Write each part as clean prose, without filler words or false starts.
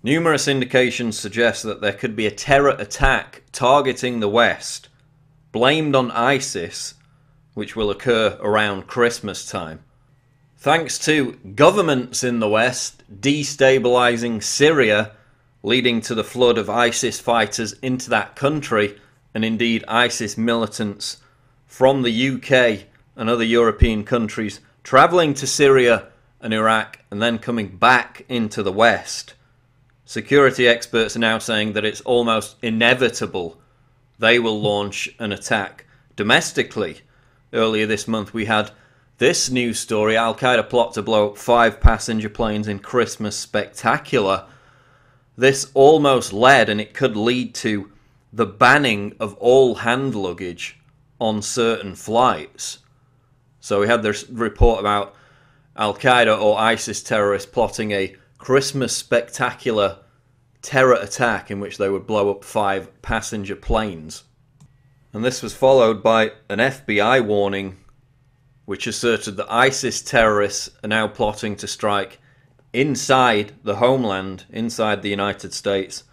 Numerous indications suggest that there could be a terror attack targeting the West, blamed on ISIS, which will occur around Christmas time. Thanks to governments in the West destabilizing Syria, leading to the flood of ISIS fighters into that country, and indeed ISIS militants from the UK and other European countries travelling to Syria and Iraq and then coming back into the West. Security experts are now saying that it's almost inevitable they will launch an attack domestically. Earlier this month we had this news story: Al-Qaeda plot to blow up 5 passenger planes in Christmas spectacular. This almost led, and it could lead to, the banning of all hand luggage on certain flights. So we had this report about Al-Qaeda or ISIS terrorists plotting a Christmas spectacular terror attack in which they would blow up 5 passenger planes. And this was followed by an FBI warning which asserted that ISIS terrorists are now plotting to strike inside the homeland, inside the United States,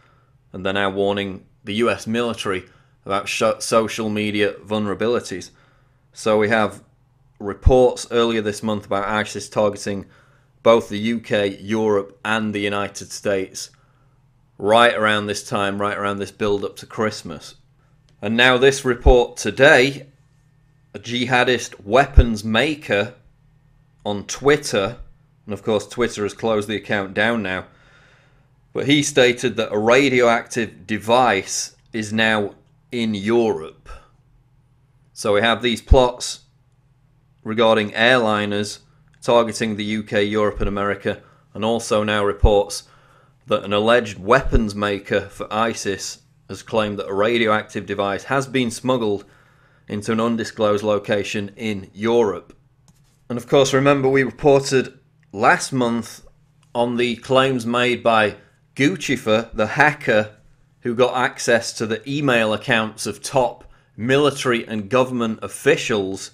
and they're now warning the US military about social media vulnerabilities. So we have reports earlier this month about ISIS targeting both the UK, Europe and the United States right around this time, right around this build up to Christmas. And now this report today, a jihadist weapons maker on Twitter, and of course Twitter has closed the account down now, but he stated that a radioactive device is now in Europe. So we have these plots regarding airliners targeting the UK, Europe and America, and also now reports that an alleged weapons maker for ISIS has claimed that a radioactive device has been smuggled into an undisclosed location in Europe. And of course, remember, we reported last month on the claims made by Guccifer, the hacker who got access to the email accounts of top military and government officials,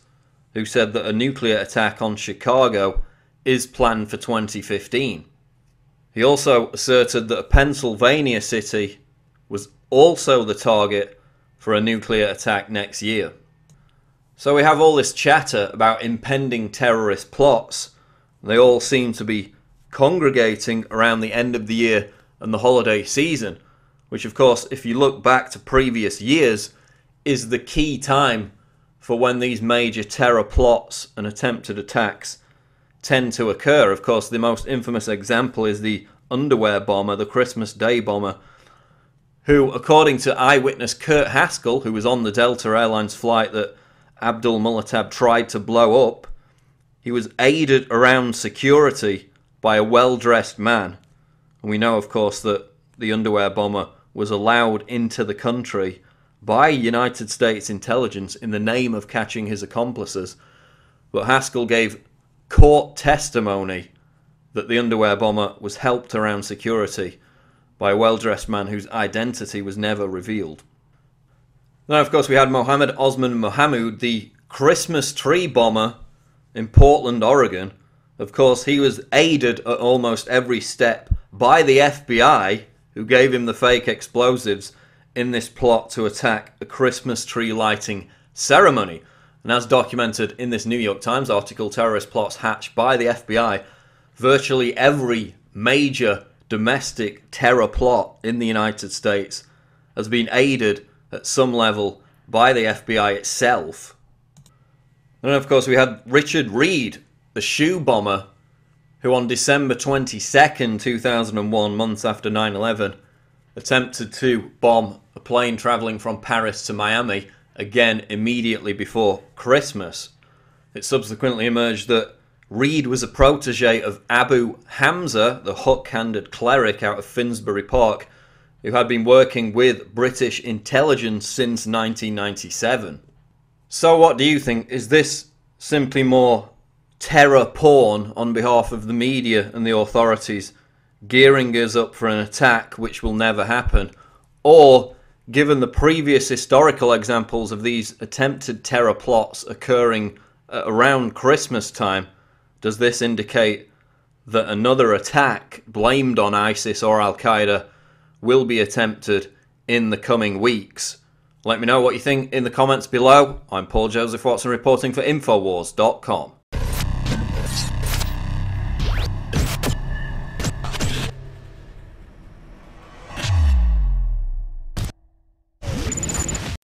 who said that a nuclear attack on Chicago is planned for 2015. He also asserted that a Pennsylvania city was also the target for a nuclear attack next year. So we have all this chatter about impending terrorist plots. They all seem to be congregating around the end of the year and the holiday season, which of course, if you look back to previous years, is the key time for when these major terror plots and attempted attacks tend to occur. Of course, the most infamous example is the underwear bomber, the Christmas Day bomber, who, according to eyewitness Kurt Haskell, who was on the Delta Airlines flight that Abdul Muttalib tried to blow up, he was aided around security by a well-dressed man. And we know, of course, that the underwear bomber was allowed into the country by United States intelligence in the name of catching his accomplices. But Haskell gave court testimony that the underwear bomber was helped around security by a well-dressed man whose identity was never revealed. Now, of course, we had Mohammed Osman Mohamud, the Christmas tree bomber in Portland, Oregon. Of course, he was aided at almost every step by the FBI, who gave him the fake explosives in this plot to attack a Christmas tree lighting ceremony. And as documented in this New York Times article, terrorist plots hatched by the FBI, virtually every major domestic terror plot in the United States has been aided at some level by the FBI itself. And of course we had Richard Reed, the shoe bomber, who on December 22nd, 2001, months after 9/11, attempted to bomb a plane travelling from Paris to Miami, again immediately before Christmas. It subsequently emerged that Reed was a protege of Abu Hamza, the hook-handed cleric out of Finsbury Park, who had been working with British intelligence since 1997. So what do you think? Is this simply more terror porn on behalf of the media and the authorities, gearing us up for an attack which will never happen? Or, given the previous historical examples of these attempted terror plots occurring around Christmas time, does this indicate that another attack blamed on ISIS or Al-Qaeda will be attempted in the coming weeks. Let me know what you think in the comments below. I'm Paul Joseph Watson reporting for Infowars.com.